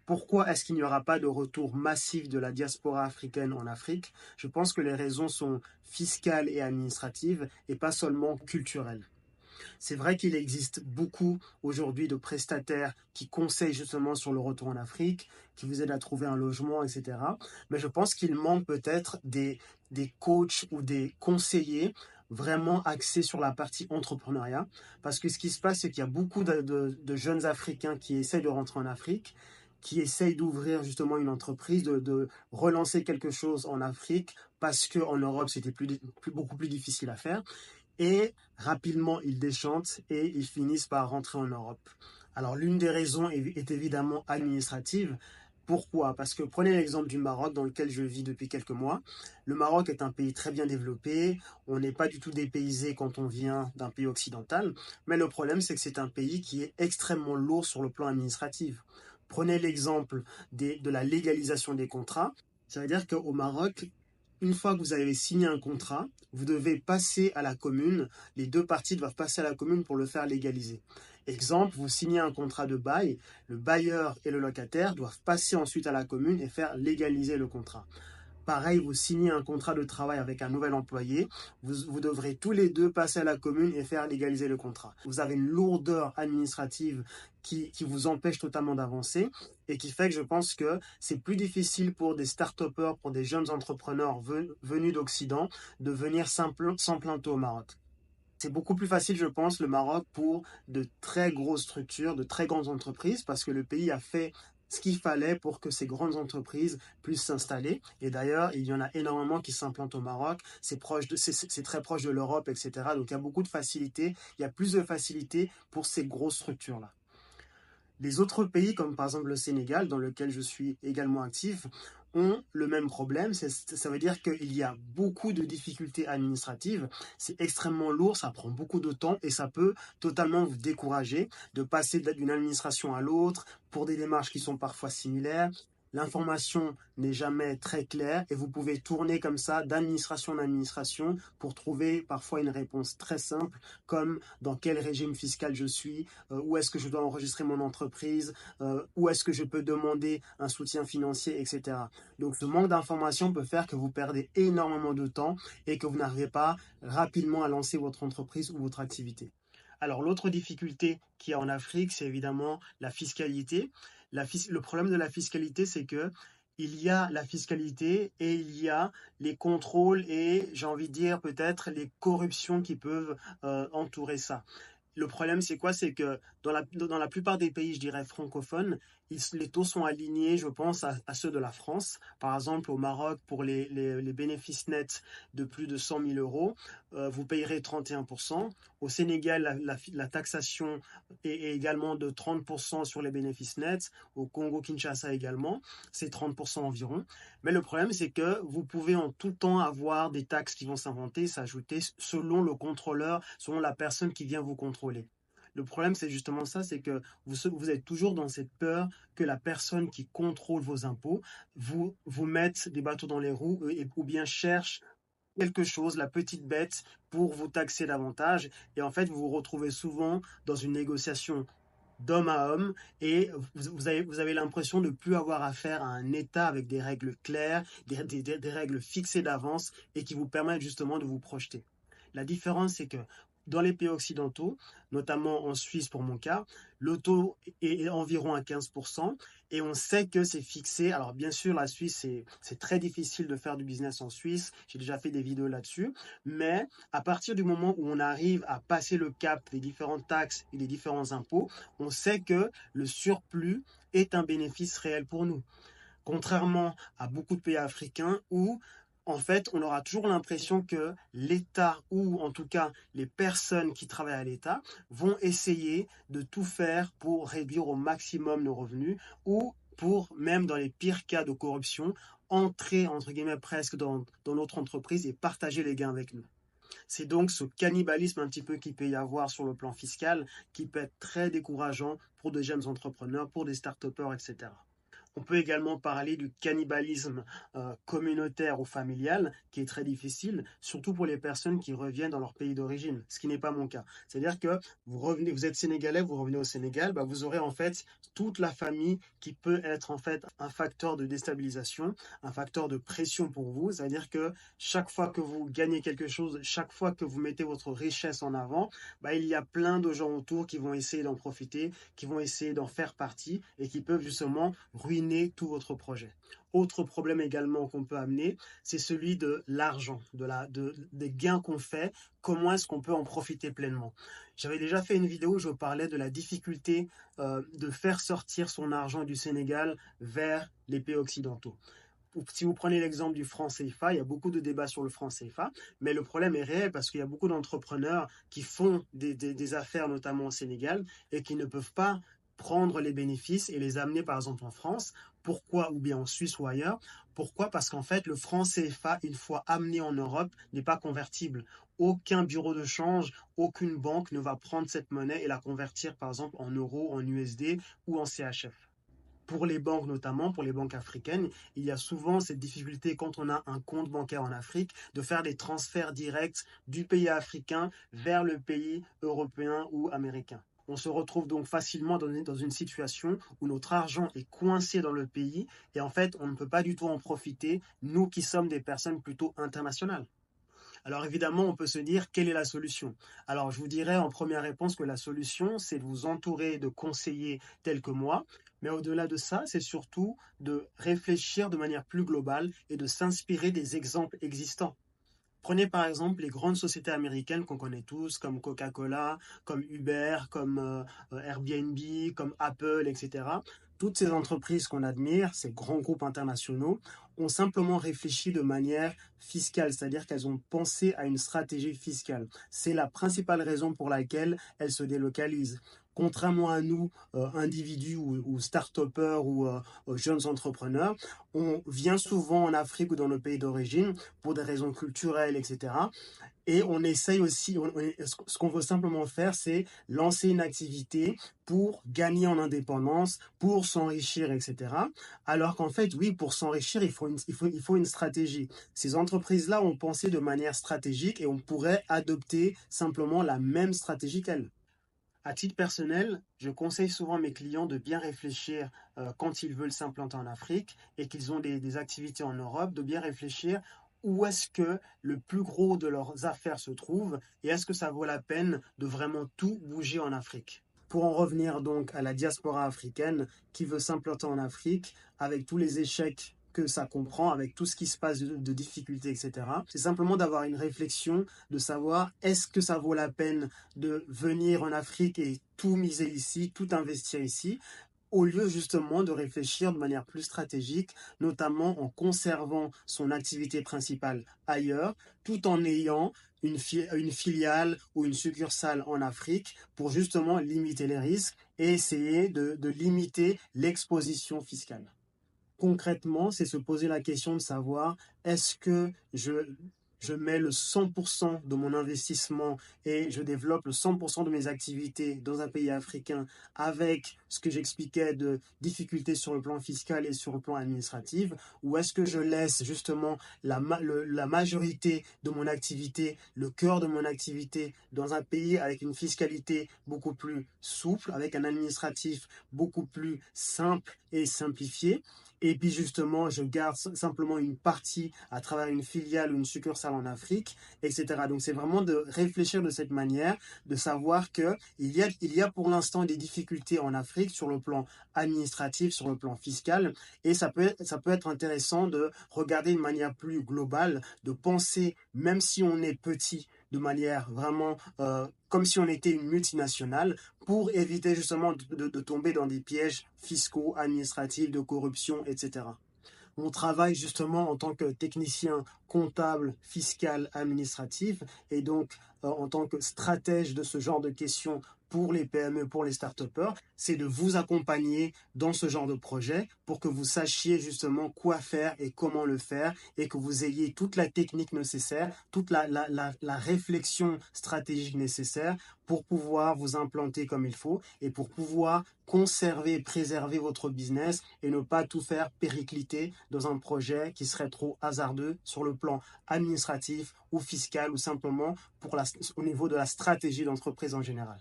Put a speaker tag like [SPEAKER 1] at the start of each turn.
[SPEAKER 1] Pourquoi est-ce qu'il n'y aura pas de retour massif de la diaspora africaine en Afrique? Je pense que les raisons sont fiscales et administratives et pas seulement culturelles. C'est vrai qu'il existe beaucoup aujourd'hui de prestataires qui conseillent justement sur le retour en Afrique, qui vous aident à trouver un logement, etc. Mais je pense qu'il manque peut-être des coachs ou des conseillers vraiment axés sur la partie entrepreneuriat. Parce que ce qui se passe, c'est qu'il y a beaucoup de jeunes Africains qui essayent de rentrer en Afrique, qui essayent d'ouvrir justement une entreprise, de relancer quelque chose en Afrique, parce qu'en Europe, c'était beaucoup plus difficile à faire. Et rapidement, ils déchantent et ils finissent par rentrer en Europe. Alors, l'une des raisons est évidemment administrative. Pourquoi? Parce que prenez l'exemple du Maroc dans lequel je vis depuis quelques mois. Le Maroc est un pays très bien développé. On n'est pas du tout dépaysé quand on vient d'un pays occidental. Mais le problème, c'est que c'est un pays qui est extrêmement lourd sur le plan administratif. Prenez l'exemple de la légalisation des contrats. Ça veut dire qu'au Maroc, une fois que vous avez signé un contrat, vous devez passer à la commune. Les deux parties doivent passer à la commune pour le faire légaliser. Exemple, vous signez un contrat de bail, le bailleur et le locataire doivent passer ensuite à la commune et faire légaliser le contrat. Pareil, vous signez un contrat de travail avec un nouvel employé, vous devrez tous les deux passer à la commune et faire légaliser le contrat. Vous avez une lourdeur administrative qui vous empêche totalement d'avancer et qui fait que je pense que c'est plus difficile pour des start-upers, pour des jeunes entrepreneurs venus d'Occident de venir s'implanter au Maroc. C'est beaucoup plus facile, je pense, le Maroc pour de très grosses structures, de très grandes entreprises, parce que le pays a fait ce qu'il fallait pour que ces grandes entreprises puissent s'installer. Et d'ailleurs, il y en a énormément qui s'implantent au Maroc. C'est très proche de l'Europe, etc. Donc il y a beaucoup de facilité. Il y a plus de facilité pour ces grosses structures-là. Les autres pays, comme par exemple le Sénégal, dans lequel je suis également actif, ont le même problème. Ça veut dire qu'il y a beaucoup de difficultés administratives. C'est extrêmement lourd, ça prend beaucoup de temps et ça peut totalement vous décourager de passer d'une administration à l'autre pour des démarches qui sont parfois similaires. L'information n'est jamais très claire et vous pouvez tourner comme ça d'administration en administration pour trouver parfois une réponse très simple comme dans quel régime fiscal je suis, où est-ce que je dois enregistrer mon entreprise, où est-ce que je peux demander un soutien financier, etc. Donc ce manque d'information peut faire que vous perdez énormément de temps et que vous n'arrivez pas rapidement à lancer votre entreprise ou votre activité. Alors l'autre difficulté qu'il y a en Afrique, c'est évidemment la fiscalité. Le problème de la fiscalité, c'est que il y a la fiscalité et il y a les contrôles et j'ai envie de dire peut-être les corruptions qui peuvent entourer ça. Le problème, c'est quoi? C'est que dans la plupart des pays, je dirais francophones, les taux sont alignés, je pense, à ceux de la France. Par exemple, au Maroc, pour les bénéfices nets de plus de 100 000 euros, vous payerez 31%. Au Sénégal, la taxation est également de 30% sur les bénéfices nets. Au Congo-Kinshasa également, c'est 30% environ. Mais le problème, c'est que vous pouvez en tout temps avoir des taxes qui vont s'inventer, s'ajouter selon le contrôleur, selon la personne qui vient vous contrôler. Le problème, c'est justement ça, c'est que vous êtes toujours dans cette peur que la personne qui contrôle vos impôts vous mette des bâtons dans les roues ou bien cherche quelque chose, la petite bête, pour vous taxer davantage. Et en fait, vous vous retrouvez souvent dans une négociation d'homme à homme et vous avez l'impression de ne plus avoir affaire à un État avec des règles claires, des règles fixées d'avance et qui vous permettent justement de vous projeter. La différence, c'est que dans les pays occidentaux, notamment en Suisse pour mon cas, le taux est environ à 15% et on sait que c'est fixé. Alors bien sûr, la Suisse, c'est très difficile de faire du business en Suisse. J'ai déjà fait des vidéos là-dessus. Mais à partir du moment où on arrive à passer le cap des différentes taxes et des différents impôts, on sait que le surplus est un bénéfice réel pour nous. Contrairement à beaucoup de pays africains où en fait, on aura toujours l'impression que l'État, ou en tout cas les personnes qui travaillent à l'État, vont essayer de tout faire pour réduire au maximum nos revenus, ou pour, même dans les pires cas de corruption, entrer, entre guillemets, presque dans notre entreprise et partager les gains avec nous. C'est donc ce cannibalisme un petit peu qu'il peut y avoir sur le plan fiscal qui peut être très décourageant pour de jeunes entrepreneurs, pour des start-upers, etc. On peut également parler du cannibalisme communautaire ou familial, qui est très difficile, surtout pour les personnes qui reviennent dans leur pays d'origine, ce qui n'est pas mon cas. C'est-à-dire que vous êtes sénégalais, vous revenez au Sénégal, bah, vous aurez en fait toute la famille qui peut être en fait un facteur de déstabilisation, un facteur de pression pour vous. C'est-à-dire que chaque fois que vous gagnez quelque chose, chaque fois que vous mettez votre richesse en avant, bah, il y a plein de gens autour qui vont essayer d'en profiter, qui vont essayer d'en faire partie et qui peuvent justement ruiner tout votre projet. Autre problème également qu'on peut amener, c'est celui de l'argent, des gains qu'on fait, comment est-ce qu'on peut en profiter pleinement. J'avais déjà fait une vidéo où je parlais de la difficulté de faire sortir son argent du Sénégal vers les pays occidentaux. Si vous prenez l'exemple du franc CFA, il y a beaucoup de débats sur le franc CFA, mais le problème est réel parce qu'il y a beaucoup d'entrepreneurs qui font des affaires, notamment au Sénégal, et qui ne peuvent pas prendre les bénéfices et les amener par exemple en France. Pourquoi? Ou bien en Suisse ou ailleurs. Pourquoi? Parce qu'en fait, le franc CFA, une fois amené en Europe, n'est pas convertible. Aucun bureau de change, aucune banque ne va prendre cette monnaie et la convertir par exemple en euros, en USD ou en CHF. Pour les banques notamment, pour les banques africaines, il y a souvent cette difficulté quand on a un compte bancaire en Afrique de faire des transferts directs du pays africain vers le pays européen ou américain. On se retrouve donc facilement dans une situation où notre argent est coincé dans le pays et en fait on ne peut pas du tout en profiter, nous qui sommes des personnes plutôt internationales. Alors évidemment, on peut se dire, quelle est la solution? Alors je vous dirais en première réponse que la solution, c'est de vous entourer de conseillers tels que moi, mais au-delà de ça, c'est surtout de réfléchir de manière plus globale et de s'inspirer des exemples existants. Prenez par exemple les grandes sociétés américaines qu'on connaît tous, comme Coca-Cola, comme Uber, comme Airbnb, comme Apple, etc. Toutes ces entreprises qu'on admire, ces grands groupes internationaux, ont simplement réfléchi de manière fiscale, c'est-à-dire qu'elles ont pensé à une stratégie fiscale. C'est la principale raison pour laquelle elles se délocalisent. Contrairement à nous, individus ou start-upers ou jeunes entrepreneurs, on vient souvent en Afrique ou dans nos pays d'origine pour des raisons culturelles, etc. Et on essaye aussi, ce qu'on veut simplement faire, c'est lancer une activité pour gagner en indépendance, pour s'enrichir, etc. Alors qu'en fait, oui, pour s'enrichir, il faut une stratégie. Ces entreprises-là ont pensé de manière stratégique et on pourrait adopter simplement la même stratégie qu'elles. À titre personnel, je conseille souvent à mes clients de bien réfléchir quand ils veulent s'implanter en Afrique et qu'ils ont des activités en Europe, de bien réfléchir où est-ce que le plus gros de leurs affaires se trouve et est-ce que ça vaut la peine de vraiment tout bouger en Afrique. Pour en revenir donc à la diaspora africaine qui veut s'implanter en Afrique avec tous les échecs que ça comprend, avec tout ce qui se passe de difficultés, etc. C'est simplement d'avoir une réflexion, de savoir est-ce que ça vaut la peine de venir en Afrique et tout miser ici, tout investir ici, au lieu justement de réfléchir de manière plus stratégique, notamment en conservant son activité principale ailleurs, tout en ayant une filiale ou une succursale en Afrique pour justement limiter les risques et essayer de limiter l'exposition fiscale. Concrètement, c'est se poser la question de savoir est-ce que je mets le 100% de mon investissement et je développe le 100% de mes activités dans un pays africain avec ce que j'expliquais de difficultés sur le plan fiscal et sur le plan administratif, ou est-ce que je laisse justement la majorité de mon activité, le cœur de mon activité dans un pays avec une fiscalité beaucoup plus souple, avec un administratif beaucoup plus simple et simplifié, et puis justement, je garde simplement une partie à travers une filiale ou une succursale en Afrique, etc. Donc c'est vraiment de réfléchir de cette manière, de savoir qu'il y a pour l'instant des difficultés en Afrique sur le plan administratif, sur le plan fiscal, et ça peut être intéressant de regarder de manière plus globale, de penser, même si on est petit, de manière vraiment comme si on était une multinationale, pour éviter justement de tomber dans des pièges fiscaux, administratifs, de corruption, etc. On travaille justement en tant que technicien comptable, fiscal, administratif, et donc en tant que stratège de ce genre de questions pour les PME, pour les start-upers, c'est de vous accompagner dans ce genre de projet pour que vous sachiez justement quoi faire et comment le faire et que vous ayez toute la technique nécessaire, toute la réflexion stratégique nécessaire pour pouvoir vous implanter comme il faut et pour pouvoir conserver et préserver votre business et ne pas tout faire péricliter dans un projet qui serait trop hasardeux sur le plan administratif ou fiscal ou simplement au niveau de la stratégie d'entreprise en général.